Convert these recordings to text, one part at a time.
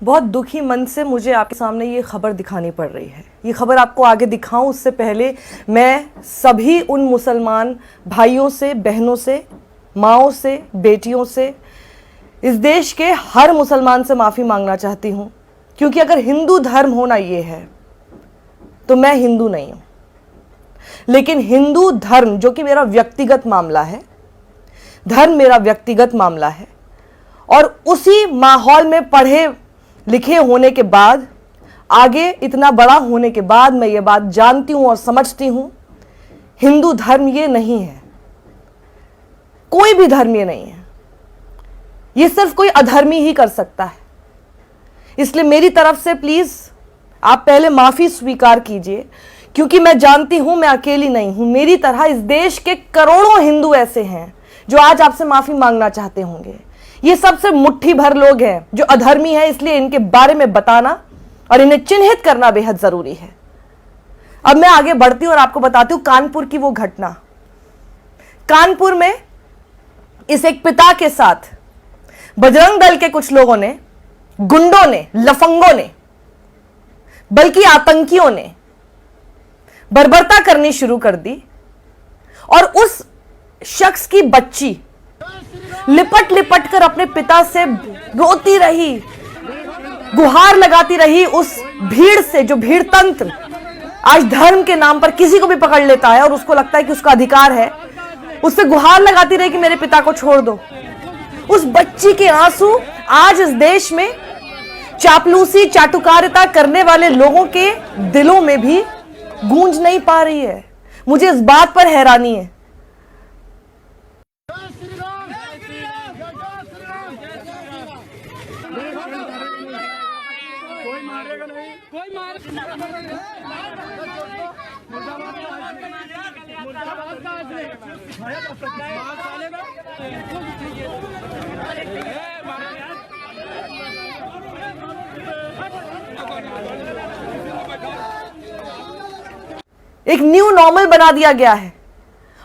बहुत दुखी मन से मुझे आपके सामने ये खबर दिखानी पड़ रही है। ये खबर आपको आगे दिखाऊं उससे पहले मैं सभी उन मुसलमान भाइयों से, बहनों से, माँओं से, बेटियों से, इस देश के हर मुसलमान से माफ़ी मांगना चाहती हूँ, क्योंकि अगर हिंदू धर्म होना ये है तो मैं हिंदू नहीं हूँ। लेकिन हिंदू धर्म जो कि मेरा व्यक्तिगत मामला है, धर्म मेरा व्यक्तिगत मामला है, और उसी माहौल में पढ़े लिखे होने के बाद, आगे इतना बड़ा होने के बाद मैं ये बात जानती हूँ और समझती हूँ, हिंदू धर्म ये नहीं है, कोई भी धर्म ये नहीं है, ये सिर्फ कोई अधर्मी ही कर सकता है। इसलिए मेरी तरफ से प्लीज आप पहले माफी स्वीकार कीजिए, क्योंकि मैं जानती हूं मैं अकेली नहीं हूं। मेरी तरह इस देश के करोड़ों हिंदू ऐसे हैं जो आज आपसे माफी मांगना चाहते होंगे। ये सबसे मुट्ठी भर लोग हैं जो अधर्मी हैं, इसलिए इनके बारे में बताना और इन्हें चिन्हित करना बेहद जरूरी है। अब मैं आगे बढ़ती हूं और आपको बताती हूं कानपुर की वो घटना। कानपुर में इस एक पिता के साथ बजरंग दल के कुछ लोगों ने, गुंडों ने, लफंगों ने, बल्कि आतंकियों ने बर्बरता करनी शुरू कर दी, और उस शख्स की बच्ची लिपट लिपट कर अपने पिता से रोती रही, गुहार लगाती रही उस भीड़ से, जो भीड़ तंत्र आज धर्म के नाम पर किसी को भी पकड़ लेता है और उसको लगता है कि उसका अधिकार है, उससे गुहार लगाती रही कि मेरे पिता को छोड़ दो। उस बच्ची के आंसू आज इस देश में चापलूसी, चाटुकारिता करने वाले लोगों के दिलों में भी गूंज नहीं पा रही है। मुझे इस बात पर हैरानी है। एक न्यू नॉर्मल बना दिया गया है,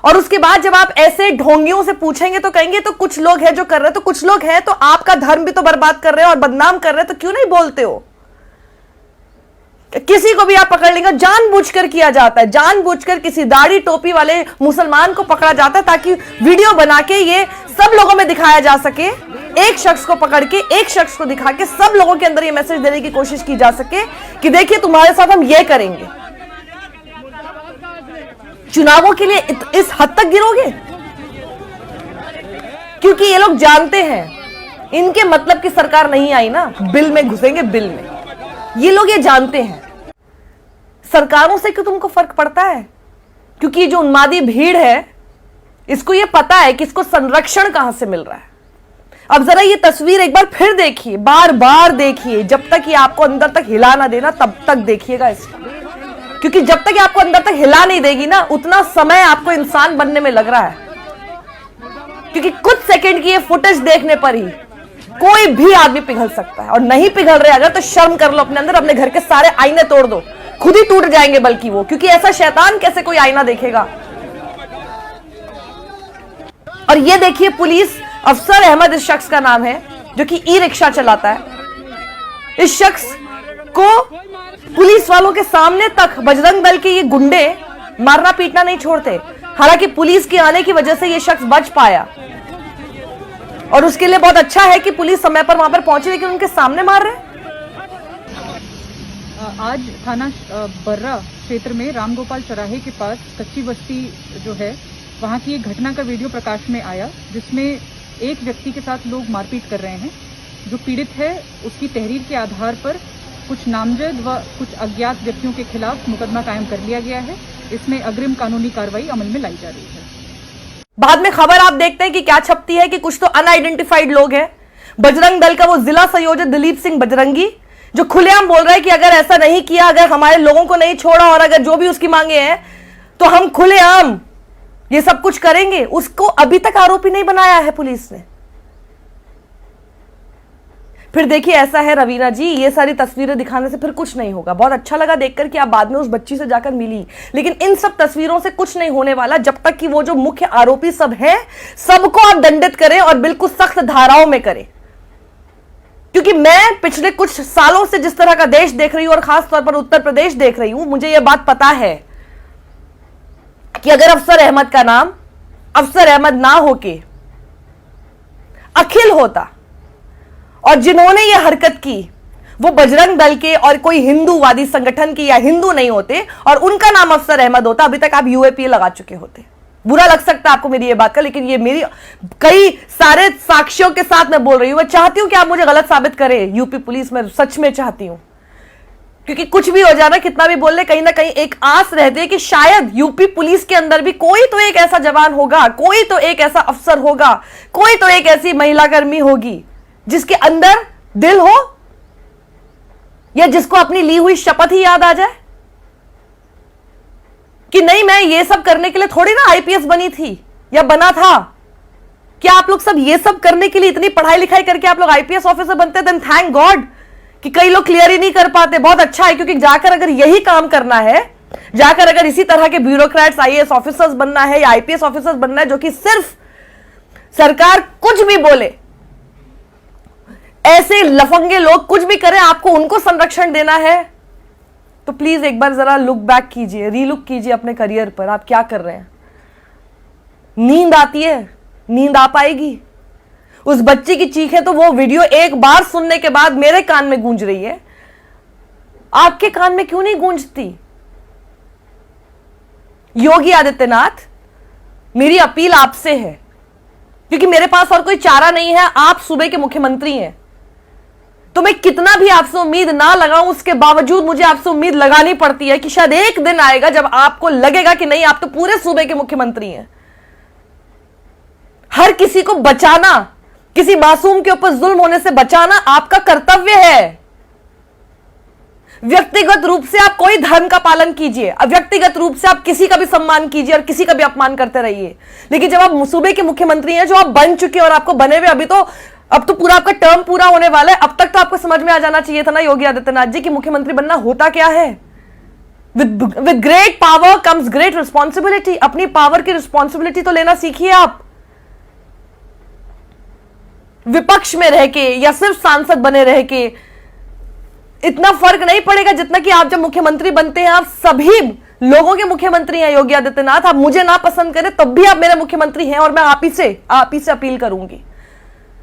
और उसके बाद जब आप ऐसे ढोंगियों से पूछेंगे तो कहेंगे तो कुछ लोग हैं जो कर रहे हैं, तो कुछ लोग हैं तो आपका धर्म भी तो बर्बाद कर रहे हैं और बदनाम कर रहे हैं, तो क्यों नहीं बोलते हो? किसी को भी आप पकड़ लेंगे, जानबूझकर किया जाता है, जानबूझकर किसी दाढ़ी टोपी वाले मुसलमान को पकड़ा जाता है ताकि वीडियो बना के ये सब लोगों में दिखाया जा सके। एक शख्स को पकड़ के, एक शख्स को दिखा के सब लोगों के अंदर ये मैसेज देने की कोशिश की जा सके कि देखिए तुम्हारे साथ हम ये करेंगे। चुनावों के लिए इस हद तक गिरोगे? क्योंकि ये लोग जानते हैं इनके मतलब की सरकार नहीं आई ना, बिल में घुसेंगे, बिल में। ये लोग ये जानते हैं। सरकारों से क्यों तुमको फर्क पड़ता है? क्योंकि जो उन्मादी भीड़ है इसको ये पता है कि इसको संरक्षण कहां से मिल रहा है। अब जरा ये तस्वीर एक बार फिर देखिए, बार बार देखिए, जब तक ये आपको अंदर तक हिला ना देना तब तक देखिएगा इसको, क्योंकि जब तक ये आपको अंदर तक हिला नहीं देगी ना, उतना समय आपको इंसान बनने में लग रहा है। क्योंकि कुछ सेकंड की ये फुटेज देखने पर ही कोई भी आदमी पिघल सकता है, और नहीं पिघल रहे अगर तो शर्म कर लो अपने अंदर, अपने घर के सारे आईने तोड़ दो, खुद ही टूट जाएंगे बल्कि वो, क्योंकि ऐसा शैतान कैसे कोई आईना देखेगा। और ये देखिए पुलिस अफसर अहमद इस शख्स का नाम है, जो कि ई रिक्शा चलाता है। इस शख्स को पुलिस वालों के सामने तक बजरंग दल के ये गुंडे मारना पीटना नहीं छोड़ते। हालांकि पुलिस के आने की वजह से ये शख्स बच पाया, और उसके लिए बहुत अच्छा है कि पुलिस समय पर वहां पर पहुंची, लेकिन उनके सामने मार रहे हैं। आज थाना बर्रा क्षेत्र में रामगोपाल चौराहे के पास कच्ची बस्ती जो है, वहां की एक घटना का वीडियो प्रकाश में आया, जिसमें एक व्यक्ति के साथ लोग मारपीट कर रहे हैं। जो पीड़ित है उसकी तहरीर के आधार पर कुछ नामजद व कुछ अज्ञात व्यक्तियों के खिलाफ मुकदमा कायम कर लिया गया है। इसमें अग्रिम कानूनी कार्रवाई अमल में लाई जा रही है। बाद में खबर आप देखते हैं कि क्या छपती है कि कुछ तो अनआइडेंटिफाइड लोग हैं। बजरंग दल का वो जिला संयोजक दिलीप सिंह बजरंगी, जो खुलेआम बोल रहा है कि अगर ऐसा नहीं किया, अगर हमारे लोगों को नहीं छोड़ा, और अगर जो भी उसकी मांगे हैं तो हम खुलेआम ये सब कुछ करेंगे। उसको अभी तक आरोपी नहीं बनाया है पुलिस ने। फिर देखिए ऐसा है रवीना जी, ये सारी तस्वीरें दिखाने से फिर कुछ नहीं होगा। बहुत अच्छा लगा देखकर कि आप बाद में उस बच्ची से जाकर मिली, लेकिन इन सब तस्वीरों से कुछ नहीं होने वाला जब तक कि वो जो मुख्य आरोपी सब हैं सबको आप दंडित करें और बिल्कुल सख्त धाराओं में करें। क्योंकि मैं पिछले कुछ सालों से जिस तरह का देश देख रही हूं और खास तौर पर उत्तर प्रदेश देख रही हूं, मुझे यह बात पता है कि अगर अफसर अहमद का नाम अफसर अहमद ना होके अखिल होता और जिन्होंने यह हरकत की वो बजरंग दल के और कोई हिंदूवादी संगठन की या हिंदू नहीं होते और उनका नाम अफसर अहमद होता, अभी तक आप यूएपीए लगा चुके होते। बुरा लग सकता है आपको मेरी ये बात का, लेकिन ये मेरी कई सारे साक्ष्यों के साथ मैं बोल रही हूं। मैं चाहती हूं कि आप मुझे गलत साबित करें यूपी पुलिस में, सच में चाहती हूं, क्योंकि कुछ भी हो जाना, कितना भी बोल ले, कहीं ना कहीं एक आस रहती है कि शायद यूपी पुलिस के अंदर भी कोई तो एक ऐसा जवान होगा, कोई तो एक ऐसा अफसर होगा, कोई तो एक ऐसी महिला कर्मी होगी जिसके अंदर दिल हो या जिसको अपनी ली हुई शपथ ही याद आ जाए कि नहीं, मैं ये सब करने के लिए थोड़ी ना आईपीएस बनी थी या बना था। क्या आप लोग सब ये सब करने के लिए इतनी पढ़ाई लिखाई करके आप लोग आईपीएस ऑफिसर बनते? देन थैंक गॉड कि कई लोग क्लियर ही नहीं कर पाते। बहुत अच्छा है, क्योंकि जाकर अगर यही काम करना है, जाकर अगर इसी तरह के ब्यूरोक्रेट्स आईएएस ऑफिसर्स बनना है या आईपीएस ऑफिसर्स बनना है जो कि सिर्फ सरकार कुछ भी बोले, ऐसे लफंगे लोग कुछ भी करें, आपको उनको संरक्षण देना है, तो प्लीज एक बार जरा लुक बैक कीजिए, रीलुक कीजिए अपने करियर पर। आप क्या कर रहे हैं? नींद आती है? नींद आ पाएगी? उस बच्ची की चीखें तो वो वीडियो एक बार सुनने के बाद मेरे कान में गूंज रही है, आपके कान में क्यों नहीं गूंजती? योगी आदित्यनाथ, मेरी अपील आपसे है, क्योंकि मेरे पास और कोई चारा नहीं है, आप सूबे के मुख्यमंत्री हैं, तो मैं कितना भी आपसे उम्मीद ना लगाऊं, उसके बावजूद मुझे आपसे उम्मीद लगानी पड़ती है कि शायद एक दिन आएगा जब आपको लगेगा कि नहीं, आप तो पूरे सूबे के मुख्यमंत्री हैं। हर किसी को बचाना, किसी मासूम के ऊपर जुल्म होने से बचाना आपका कर्तव्य है। व्यक्तिगत रूप से आप कोई धर्म का पालन कीजिए, व्यक्तिगत रूप से आप किसी का भी सम्मान कीजिए और किसी का भी अपमान करते रहिए, लेकिन जब आप सूबे के मुख्यमंत्री हैं, जो आप बन चुके और आपको बने हुए अब तो पूरा आपका टर्म पूरा होने वाला है, अब तक तो आपको समझ में आ जाना चाहिए था ना योगी आदित्यनाथ जी कि मुख्यमंत्री बनना होता क्या है। With great power comes great responsibility. अपनी पावर की रिस्पॉन्सिबिलिटी तो लेना सीखिए आप। विपक्ष में रह के या सिर्फ सांसद बने रह के इतना फर्क नहीं पड़ेगा जितना कि आप जब मुख्यमंत्री बनते हैं, आप सभी लोगों के मुख्यमंत्री हैं योगी आदित्यनाथ। आप मुझे ना पसंद करें तब भी आप मेरे मुख्यमंत्री हैं और मैं आप ही से अपील करूंगी।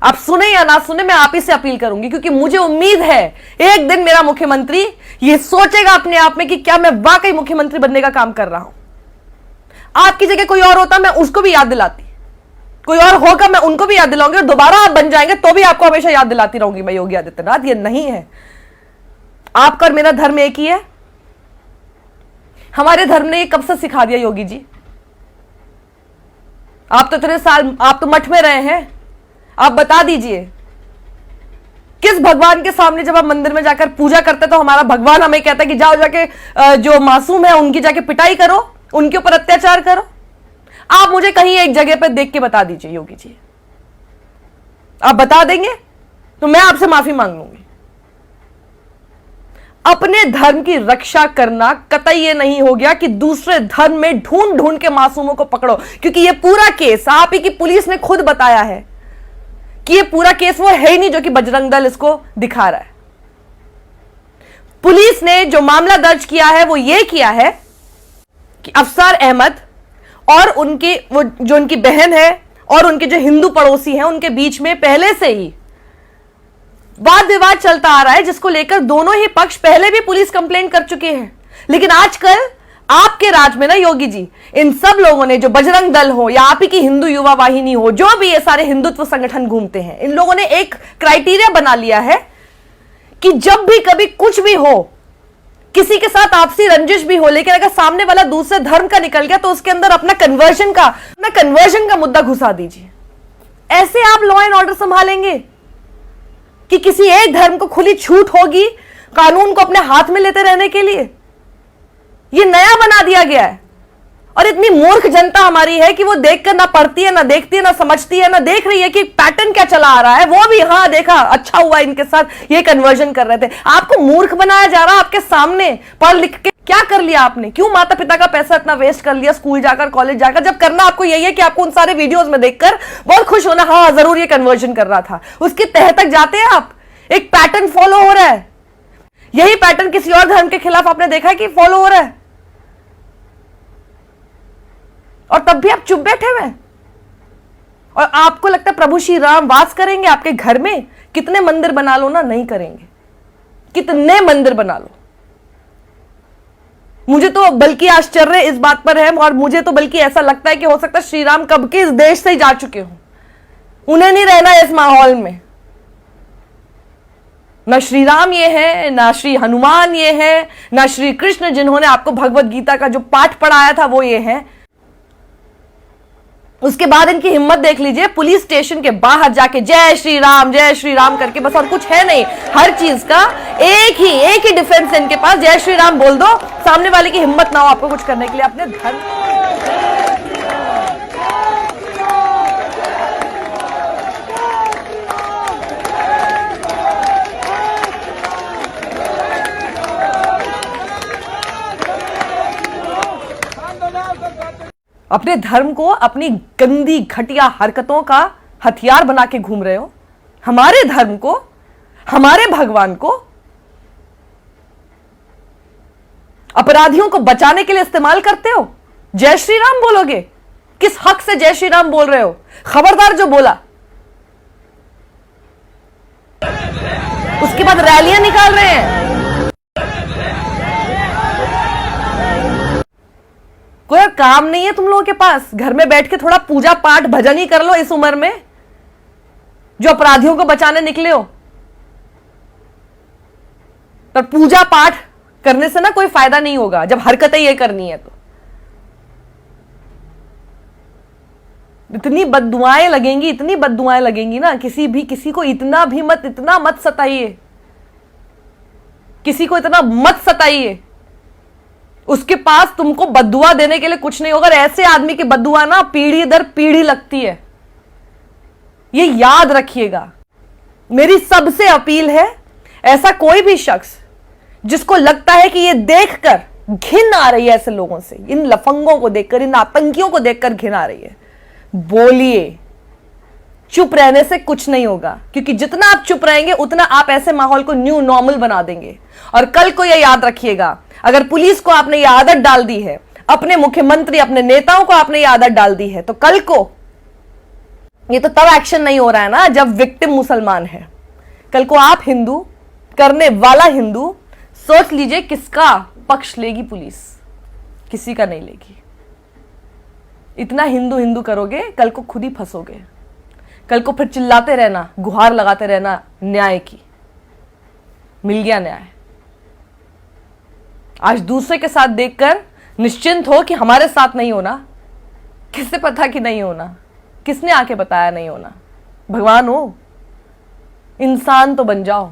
आप सुने या ना सुने, मैं आप ही से अपील करूंगी, क्योंकि मुझे उम्मीद है एक दिन मेरा मुख्यमंत्री ये सोचेगा अपने आप में कि क्या मैं वाकई मुख्यमंत्री बनने का काम कर रहा हूं। आपकी जगह कोई और होता, मैं उसको भी याद दिलाती, कोई और होगा मैं उनको भी याद दिलाऊंगी, और दोबारा आप बन जाएंगे तो भी आपको हमेशा याद दिलाती रहूंगी मैं योगी आदित्यनाथ। ये नहीं है, आपका और मेरा धर्म एक ही है। हमारे धर्म ने ये कब से सिखा दिया योगी जी? आप तो इतने साल आप तो मठ में रहे हैं, आप बता दीजिए किस भगवान के सामने जब आप मंदिर में जाकर पूजा करते तो हमारा भगवान हमें कहता है कि जाओ जाके जो मासूम है उनकी जाके पिटाई करो, उनके ऊपर अत्याचार करो? आप मुझे कहीं एक जगह पर देख के बता दीजिए योगी जी। आप बता देंगे तो मैं आपसे माफी मांग लूंगी। अपने धर्म की रक्षा करना कतई ये नहीं हो गया कि दूसरे धर्म में ढूंढ ढूंढ के मासूमों को पकड़ो, क्योंकि ये पूरा केस आप ही की पुलिस ने खुद बताया है कि ये पूरा केस वो है ही नहीं जो कि बजरंग दल इसको दिखा रहा है। पुलिस ने जो मामला दर्ज किया है वो ये किया है कि अफसर अहमद और उनकी वो जो उनकी बहन है और उनके जो हिंदू पड़ोसी हैं उनके बीच में पहले से ही वाद विवाद चलता आ रहा है, जिसको लेकर दोनों ही पक्ष पहले भी पुलिस कंप्लेंट कर चुके हैं। लेकिन आजकल आपके राज में ना योगी जी, इन सब लोगों ने, जो बजरंग दल हो या आप ही की हिंदू युवा वाहिनी हो, जो भी ये सारे हिंदुत्व संगठन घूमते हैं, इन लोगों ने एक क्राइटेरिया बना लिया है कि जब भी कभी कुछ भी हो, किसी के साथ आपसी रंजिश भी हो, लेकिन अगर सामने वाला दूसरे धर्म का निकल गया तो उसके अंदर अपना कन्वर्जन का मुद्दा घुसा दीजिए। ऐसे आप लॉ एंड ऑर्डर संभालेंगे कि किसी एक धर्म को खुली छूट होगी कानून को अपने हाथ में लेते रहने के लिए? ये नया बना दिया गया है। और इतनी मूर्ख जनता हमारी है कि वो देखकर ना पढ़ती है, ना देखती है, ना समझती है, ना देख रही है कि पैटर्न क्या चला आ रहा है। वो भी हाँ देखा, अच्छा हुआ इनके साथ ये कन्वर्जन कर रहे थे। आपको मूर्ख बनाया जा रहा, आपके सामने पढ़ लिख के क्या कर लिया आपने? क्यों माता पिता का पैसा इतना वेस्ट कर लिया स्कूल जाकर, कॉलेज जाकर, जब करना आपको यही है कि आपको उन सारे वीडियोस में देखकर बहुत खुश होना, हाँ जरूर ये कन्वर्जन कर रहा था। उसके तह तक जाते हैं आप? एक पैटर्न फॉलो हो रहा है। यही पैटर्न किसी और धर्म के खिलाफ आपने देखा है कि फॉलो हो रहा है, और तब भी आप चुप बैठे हुए हैं। और आपको लगता है प्रभु श्री राम वास करेंगे आपके घर में? कितने मंदिर बना लो ना, नहीं करेंगे। कितने मंदिर बना लो। मुझे तो बल्कि आश्चर्य इस बात पर है, और मुझे तो बल्कि ऐसा लगता है कि हो सकता है श्री राम कब के इस देश से ही जा चुके हों, उन्हें नहीं रहना इस माहौल में। ना श्री राम ये है, ना श्री हनुमान ये है, ना श्री कृष्ण जिन्होंने आपको भगवत गीता का जो पाठ पढ़ाया था वो ये है। उसके बाद इनकी हिम्मत देख लीजिए, पुलिस स्टेशन के बाहर जाके जय श्री राम करके, बस और कुछ है नहीं। हर चीज का एक ही डिफेंस है इनके पास, जय श्री राम बोल दो, सामने वाले की हिम्मत ना हो आपको कुछ करने के लिए। अपने धर्म अपने धर्म को अपनी गंदी घटिया हरकतों का हथियार बना के घूम रहे हो। हमारे धर्म को, हमारे भगवान को अपराधियों को बचाने के लिए इस्तेमाल करते हो। जय श्री राम बोलोगे? किस हक से जय श्री राम बोल रहे हो? खबरदार जो बोला। उसके बाद रैलियां निकाल रहे हैं। कोई और काम नहीं है तुम लोगों के पास? घर में बैठ के थोड़ा पूजा पाठ भजन ही कर लो इस उम्र में, जो अपराधियों को बचाने निकले हो। पर पूजा पाठ करने से ना कोई फायदा नहीं होगा जब हरकतें ये करनी है तो। इतनी बद्दुआएं लगेंगी, इतनी बद्दुआएं लगेंगी ना, किसी को इतना मत सताइए, किसी को इतना मत सताइए। उसके पास तुमको बद्दुआ देने के लिए कुछ नहीं होगा। ऐसे आदमी की बद्दुआ ना पीढ़ी दर पीढ़ी लगती है, ये याद रखिएगा। मेरी सबसे अपील है, ऐसा कोई भी शख्स जिसको लगता है कि ये देखकर घिन आ रही है ऐसे लोगों से, इन लफंगों को देखकर, इन आतंकियों को देखकर घिन आ रही है, बोलिए। चुप रहने से कुछ नहीं होगा, क्योंकि जितना आप चुप रहेंगे उतना आप ऐसे माहौल को न्यू नॉर्मल बना देंगे। और कल को यह याद रखिएगा, अगर पुलिस को आपने यह आदत डाल दी है, अपने मुख्यमंत्री, अपने नेताओं को आपने यह आदत डाल दी है, तो कल को ये तो तब एक्शन नहीं हो रहा है ना जब विक्टिम मुसलमान है। कल को आप हिंदू, करने वाला हिंदू, सोच लीजिए किसका पक्ष लेगी पुलिस? किसी का नहीं लेगी। इतना हिंदू हिंदू करोगे, कल को खुद ही फंसोगे। कल को फिर चिल्लाते रहना, गुहार लगाते रहना न्याय की। मिल गया न्याय। आज दूसरे के साथ देखकर निश्चिंत हो कि हमारे साथ नहीं होना। किससे पता कि नहीं होना? किसने आके बताया नहीं होना? भगवान हो, इंसान तो बन जाओ।